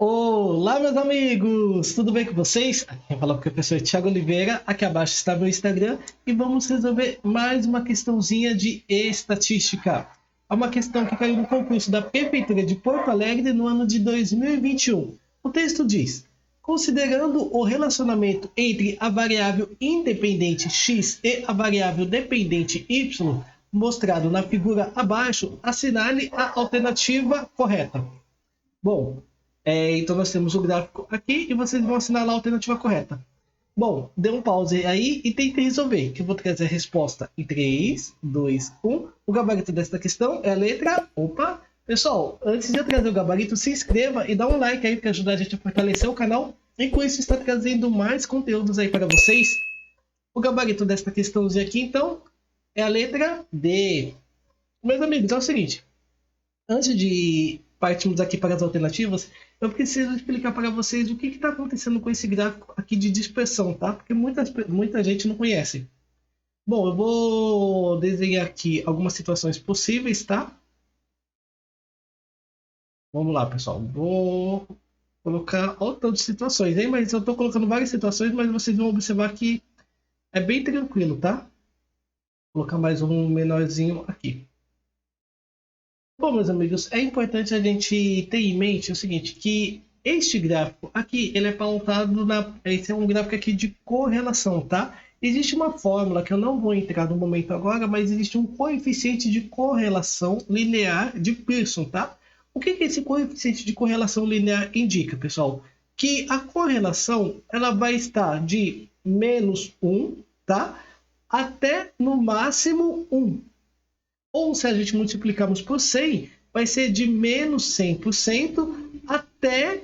Olá, meus amigos! Tudo bem com vocês? Aqui quem fala é o professor Thiago Oliveira. Aqui abaixo está meu Instagram e vamos resolver mais uma questãozinha de estatística. É uma questão que caiu no concurso da Prefeitura de Porto Alegre no ano de 2021. O texto diz: considerando o relacionamento entre a variável independente x e a variável dependente y, mostrado na figura abaixo, assinale a alternativa correta. Bom, então nós temos o gráfico aqui e vocês vão assinalar a alternativa correta. Bom, dê um pause aí e tente resolver, que eu vou trazer a resposta em 3, 2, 1. O gabarito desta questão é a letra... Opa! Pessoal, antes de eu trazer o gabarito, se inscreva e dá um like aí para ajudar a gente a fortalecer o canal. E com isso está trazendo mais conteúdos aí para vocês. O gabarito desta questãozinha aqui, então, é a letra D. Meus amigos, é o seguinte. Antes de partirmos aqui para as alternativas, eu preciso explicar para vocês o que está acontecendo com esse gráfico aqui de dispersão, tá? Porque muita gente não conhece. Bom, eu vou desenhar aqui algumas situações possíveis, tá? Vamos lá, pessoal. Vou colocar o tanto de situações, hein? Mas eu estou colocando várias situações, mas vocês vão observar que é bem tranquilo, tá? Vou colocar mais um menorzinho aqui. Bom, meus amigos, é importante a gente ter em mente o seguinte, que este gráfico aqui, ele é pautado esse é um gráfico aqui de correlação, tá? Existe uma fórmula que eu não vou entrar no momento agora, mas existe um coeficiente de correlação linear de Pearson, tá? O que esse coeficiente de correlação linear indica, pessoal? Que a correlação, ela vai estar de menos 1, tá? Até no máximo 1. Ou se a gente multiplicarmos por 100, vai ser de menos 100% até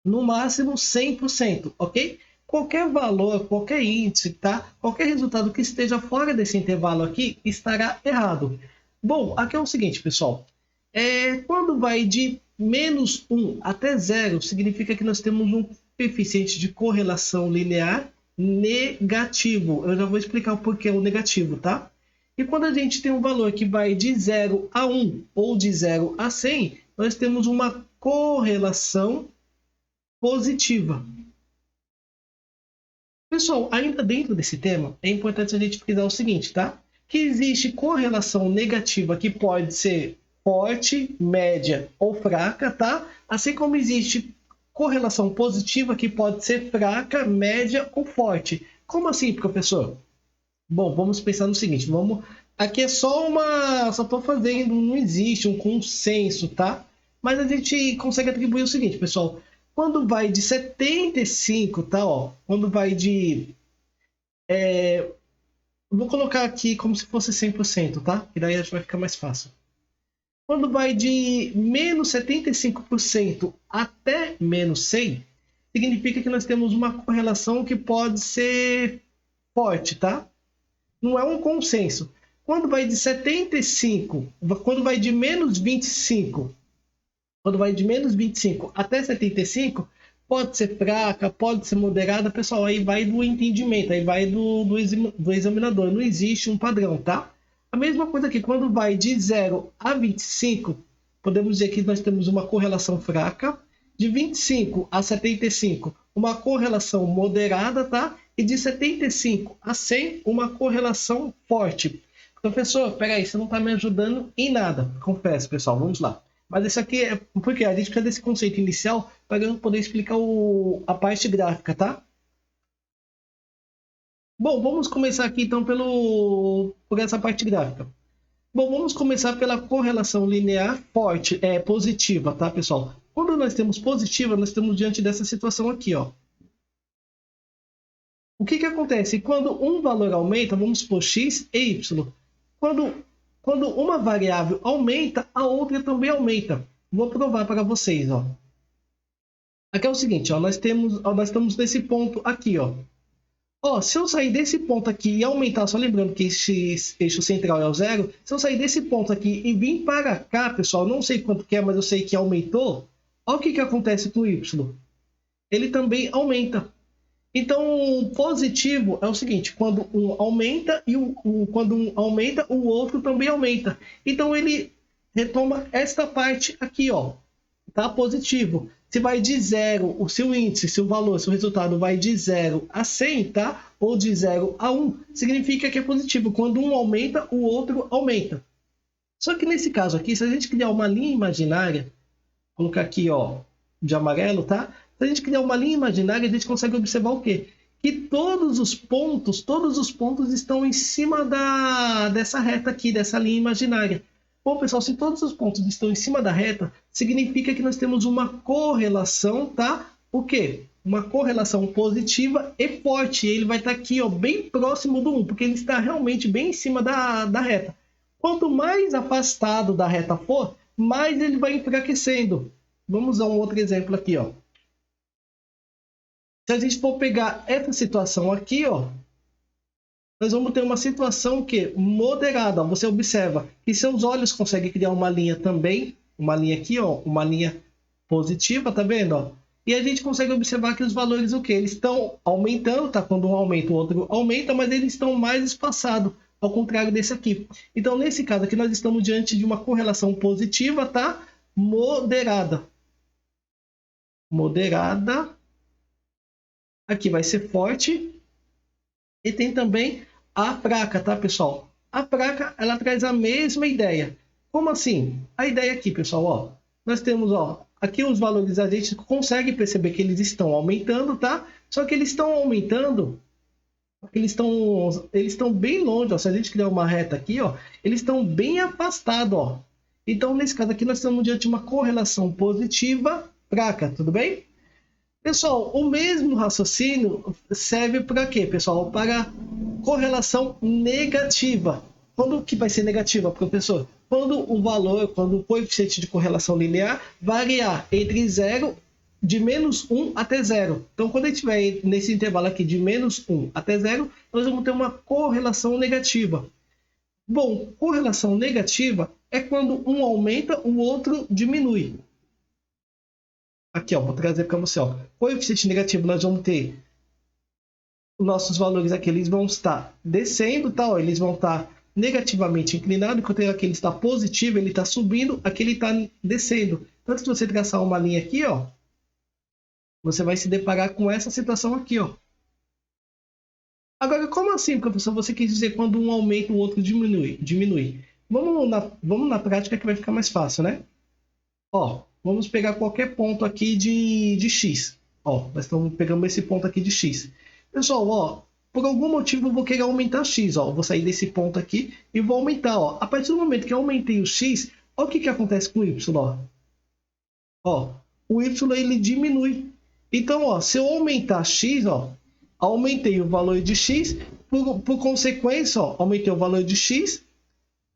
no máximo 100%, ok? Qualquer valor, qualquer índice, tá? Qualquer resultado que esteja fora desse intervalo aqui estará errado. Bom, aqui é o seguinte, pessoal. Quando vai de menos 1 até 0, significa que nós temos um coeficiente de correlação linear negativo. Eu já vou explicar o porquê o negativo, tá? E quando a gente tem um valor que vai de 0 a 1 ou de 0 a 100, nós temos uma correlação positiva. Pessoal, ainda dentro desse tema, é importante a gente frisar o seguinte, tá? Que existe correlação negativa que pode ser forte, média ou fraca, tá? Assim como existe correlação positiva que pode ser fraca, média ou forte. Como assim, professor? Bom, vamos pensar no seguinte, aqui é só estou fazendo, não existe um consenso, tá? Mas a gente consegue atribuir o seguinte, pessoal, quando vai de 75, tá, ó, quando vai de, vou colocar aqui como se fosse 100%, tá? E daí vai ficar mais fácil. Quando vai de menos 75% até menos 100, significa que nós temos uma correlação que pode ser forte, tá? Não é um consenso. Quando vai de 75, quando vai de menos 25, quando vai de menos 25 até 75, pode ser fraca, pode ser moderada, pessoal, aí vai do entendimento, aí vai do examinador, não existe um padrão, tá? A mesma coisa aqui, quando vai de 0 a 25, podemos dizer que nós temos uma correlação fraca, de 25 a 75, uma correlação moderada, tá? E de 75 a 100, uma correlação forte. Professor, peraí, você não está me ajudando em nada. Confesso, pessoal, vamos lá. Mas isso aqui é porque a gente precisa desse conceito inicial para eu poder explicar a parte gráfica, tá? Bom, vamos começar aqui então por essa parte gráfica. Bom, vamos começar pela correlação linear forte, positiva, tá, pessoal? Quando nós temos positiva, nós estamos diante dessa situação aqui, ó. O que acontece? Quando um valor aumenta, vamos supor x e y. Quando uma variável aumenta, a outra também aumenta. Vou provar para vocês, ó. Aqui é o seguinte, ó, nós estamos nesse ponto aqui, ó. Ó, se eu sair desse ponto aqui e aumentar, só lembrando que esse eixo central é o 0, se eu sair desse ponto aqui e vir para cá, pessoal, não sei quanto que é, mas eu sei que aumentou, olha o que acontece com o y. Ele também aumenta. Então, positivo é o seguinte, quando um aumenta quando um aumenta, o outro também aumenta. Então, ele retoma esta parte aqui, ó. tá positivo. Se vai de 0, o seu índice, seu valor, seu resultado vai de 0 a 100, tá? Ou de 0 a 1, significa que é positivo. Quando um aumenta, o outro aumenta. Só que nesse caso aqui, se a gente criar uma linha imaginária, colocar aqui, ó, de amarelo, tá? Se a gente criar uma linha imaginária, a gente consegue observar o quê? Que todos os pontos estão em cima dessa reta aqui, dessa linha imaginária. Bom, pessoal, se todos os pontos estão em cima da reta, significa que nós temos uma correlação, tá? O quê? Uma correlação positiva e forte. Ele vai estar aqui, ó, bem próximo do 1, porque ele está realmente bem em cima da reta. Quanto mais afastado da reta for, mais ele vai enfraquecendo. Vamos usar um outro exemplo aqui, ó. Se a gente for pegar essa situação aqui, ó, nós vamos ter uma situação que moderada. Você observa que seus olhos conseguem criar uma linha também, uma linha aqui, ó, uma linha positiva, tá vendo, ó? E a gente consegue observar que os valores, o que? Eles estão aumentando, tá? Quando um aumenta, o outro aumenta, mas eles estão mais espaçados, ao contrário desse aqui. Então, nesse caso aqui, nós estamos diante de uma correlação positiva, tá? Moderada. Moderada. Aqui vai ser forte. E tem também a fraca, tá, pessoal? A fraca, ela traz a mesma ideia. Como assim? A ideia aqui, pessoal, ó. Nós temos, ó, aqui os valores, a gente consegue perceber que eles estão aumentando, tá? Só que eles estão aumentando, eles estão bem longe, ó. Se a gente criar uma reta aqui, ó, eles estão bem afastados, ó. Então, nesse caso aqui, nós estamos diante de uma correlação positiva fraca, tudo bem? Pessoal, o mesmo raciocínio serve para quê, pessoal? Para correlação negativa. Quando que vai ser negativa, professor? Quando o coeficiente de correlação linear variar entre 0, de menos 1 até 0. Então, quando a gente estiver nesse intervalo aqui de menos 1 até 0, nós vamos ter uma correlação negativa. Bom, correlação negativa é quando um aumenta, o outro diminui. Aqui, ó, vou trazer para você, ó. Coeficiente negativo, nós vamos ter os nossos valores aqui, eles vão estar descendo, tá? Ó, eles vão estar negativamente inclinados, enquanto aqui ele está positivo, ele está subindo, aqui ele está descendo. Então, se você traçar uma linha aqui, ó, você vai se deparar com essa situação aqui, ó. Agora, como assim, professor? Você quis dizer quando um aumenta, o outro diminui. Vamos na prática que vai ficar mais fácil, né? Ó, vamos pegar qualquer ponto aqui de x. Ó, nós pegando esse ponto aqui de x. Pessoal, ó, por algum motivo eu vou querer aumentar x, ó. Eu vou sair desse ponto aqui e vou aumentar, ó. A partir do momento que eu aumentei o x, olha o que acontece com o y, ó. Ó, o y ele diminui. Então, ó, se eu aumentar x, ó, aumentei o valor de x, por consequência, ó, aumentei o valor de x,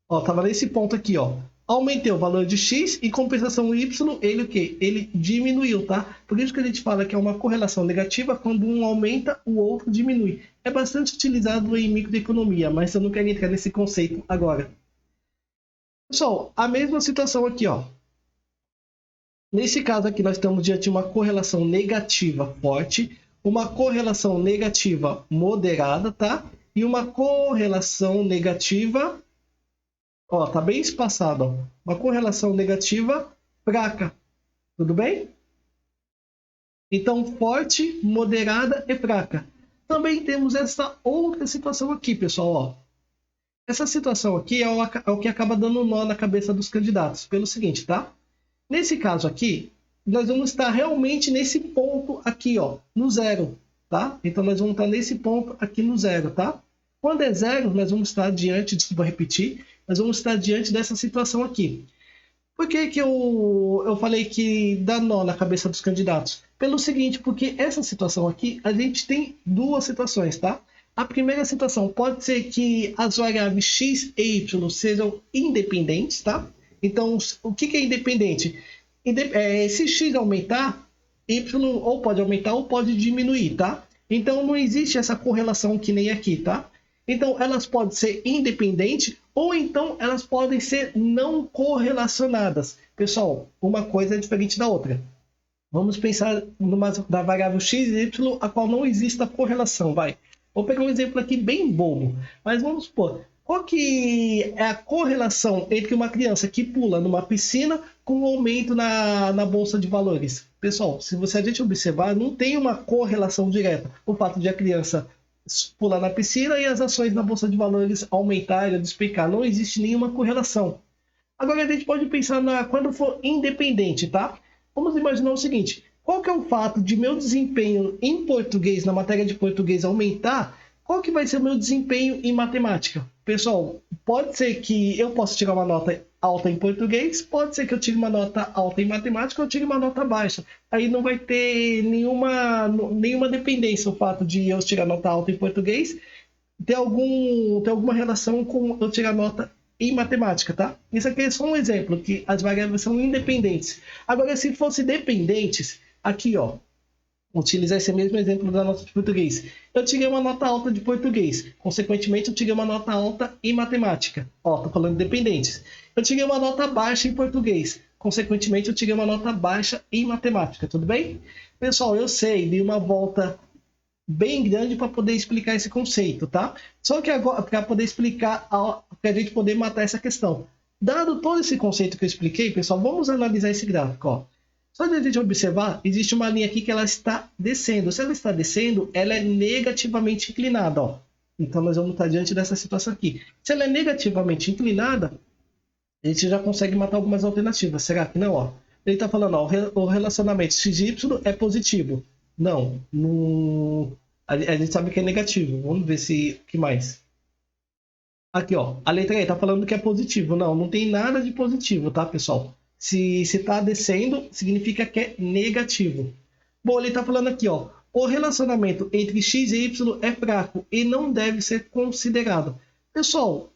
ó, tava nesse ponto aqui, ó. Aumentei o valor de x, em compensação o y, ele o quê? Ele diminuiu, tá? Por isso que a gente fala que é uma correlação negativa, quando um aumenta, o outro diminui. É bastante utilizado em microeconomia, mas eu não quero entrar nesse conceito agora. Pessoal, a mesma situação aqui, ó. Nesse caso aqui, nós estamos diante de uma correlação negativa forte, uma correlação negativa moderada, tá? E uma correlação negativa... Ó, tá bem espaçado, ó. Uma correlação negativa fraca. Tudo bem? Então, forte, moderada e fraca. Também temos essa outra situação aqui, pessoal, ó. Essa situação aqui é o que acaba dando nó na cabeça dos candidatos. Pelo seguinte, tá? Nesse caso aqui, nós vamos estar realmente nesse ponto aqui, ó, no zero, tá? Então, nós vamos estar nesse ponto aqui no zero, tá? Quando é zero, nós vamos estar diante, desculpa repetir, nós vamos estar diante dessa situação aqui. Por que eu falei que dá nó na cabeça dos candidatos? Pelo seguinte, porque essa situação aqui, a gente tem duas situações, tá? A primeira situação pode ser que as variáveis x e y sejam independentes, tá? Então, o que é independente? Se x aumentar, y ou pode aumentar ou pode diminuir, tá? Então, não existe essa correlação que nem aqui, tá? Então, elas podem ser independentes ou então elas podem ser não correlacionadas. Pessoal, uma coisa é diferente da outra. Vamos pensar da variável x e y, a qual não existe a correlação. Vou pegar um exemplo aqui bem bobo, mas vamos supor, qual que é a correlação entre uma criança que pula numa piscina com o aumento na Bolsa de Valores? Pessoal, se a gente observar, não tem uma correlação direta. O fato de a criança pular na piscina e as ações na Bolsa de Valores aumentarem ou despencar. Não existe nenhuma correlação. Agora a gente pode pensar quando for independente, tá? Vamos imaginar o seguinte: qual que é o fato de meu desempenho em português, na matéria de português, aumentar? Qual que vai ser o meu desempenho em matemática? Pessoal, pode ser que eu possa tirar uma nota alta em português, pode ser que eu tire uma nota alta em matemática ou eu tire uma nota baixa. Aí não vai ter nenhuma dependência o fato de eu tirar nota alta em português ter alguma relação com eu tirar nota em matemática, tá? Isso aqui é só um exemplo, que as variáveis são independentes. Agora, se fossem dependentes, aqui, ó, utilizar esse mesmo exemplo da nota de português. Eu tirei uma nota alta de português, consequentemente eu tirei uma nota alta em matemática. Ó, tô falando de dependentes. Eu tirei uma nota baixa em português, consequentemente eu tirei uma nota baixa em matemática, tudo bem? Pessoal, eu sei, dei uma volta bem grande para poder explicar esse conceito, tá? Só que agora, para poder explicar, para a gente poder matar essa questão. Dado todo esse conceito que eu expliquei, pessoal, vamos analisar esse gráfico, ó. Só de a gente observar, existe uma linha aqui que ela está descendo. Se ela está descendo, ela é negativamente inclinada, ó. Então, nós vamos estar diante dessa situação aqui. Se ela é negativamente inclinada, a gente já consegue matar algumas alternativas. Será que não, ó? Ele está falando, ó, o relacionamento XY é positivo. Não, a gente sabe que é negativo. Vamos ver se que mais. Aqui, ó, a letra E está falando que é positivo. Não tem nada de positivo, tá, pessoal? Se está descendo, significa que é negativo. Bom, ele está falando aqui, ó, o relacionamento entre x e y é fraco e não deve ser considerado. Pessoal,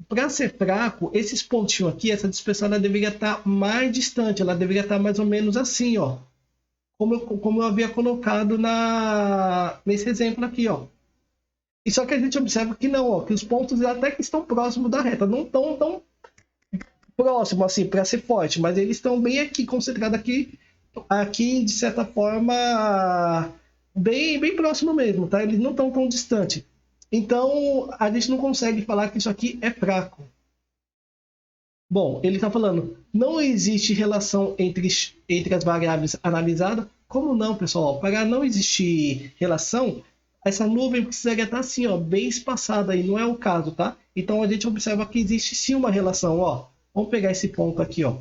para ser fraco, esses pontinhos aqui, essa dispersão, ela deveria estar mais distante. Ela deveria estar mais ou menos assim, ó. Como eu havia colocado nesse exemplo aqui, ó. E só que a gente observa que não, ó, que os pontos até que estão próximos da reta, não estão tão próximo assim para ser forte, mas eles estão bem aqui, concentrados aqui de certa forma bem próximo mesmo, tá? Eles não estão tão distantes. Então a gente não consegue falar que isso aqui é fraco. Bom, ele está falando, não existe relação entre as variáveis analisadas. Como não, pessoal? Para não existir relação, essa nuvem precisaria estar assim, ó, bem espaçada, e não é o caso, tá? Então a gente observa que existe sim uma relação, ó. Vamos pegar esse ponto aqui, ó.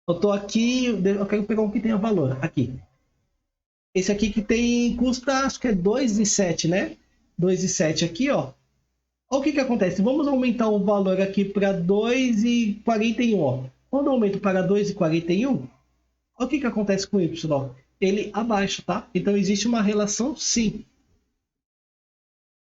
Eu tô aqui, eu quero pegar um que tenha valor, aqui. Esse aqui que custa, acho que é 2,7, né? 2,7 aqui, ó. Olha o que acontece. Vamos aumentar o valor aqui para 2,41, ó. Quando eu aumento para 2,41, olha o que acontece com o Y. Ele abaixa, tá? Então existe uma relação sim.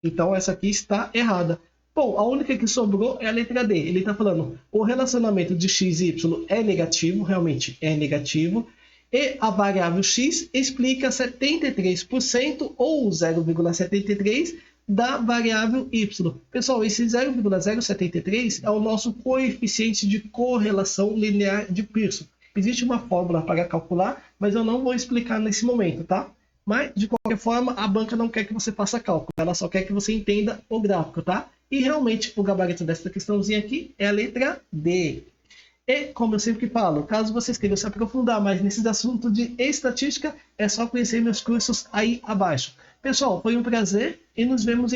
Então essa aqui está errada. Bom, a única que sobrou é a letra D. Ele está falando, o relacionamento de x e y é negativo, realmente é negativo, e a variável x explica 73% ou 0,73% da variável y. Pessoal, esse 0,073 é o nosso coeficiente de correlação linear de Pearson. Existe uma fórmula para calcular, mas eu não vou explicar nesse momento, tá? Mas, de qualquer forma, a banca não quer que você faça cálculo, ela só quer que você entenda o gráfico, tá? E realmente, o gabarito dessa questãozinha aqui é a letra D. E, como eu sempre falo, caso vocês queiram se aprofundar mais nesses assuntos de estatística, é só conhecer meus cursos aí abaixo. Pessoal, foi um prazer e nos vemos em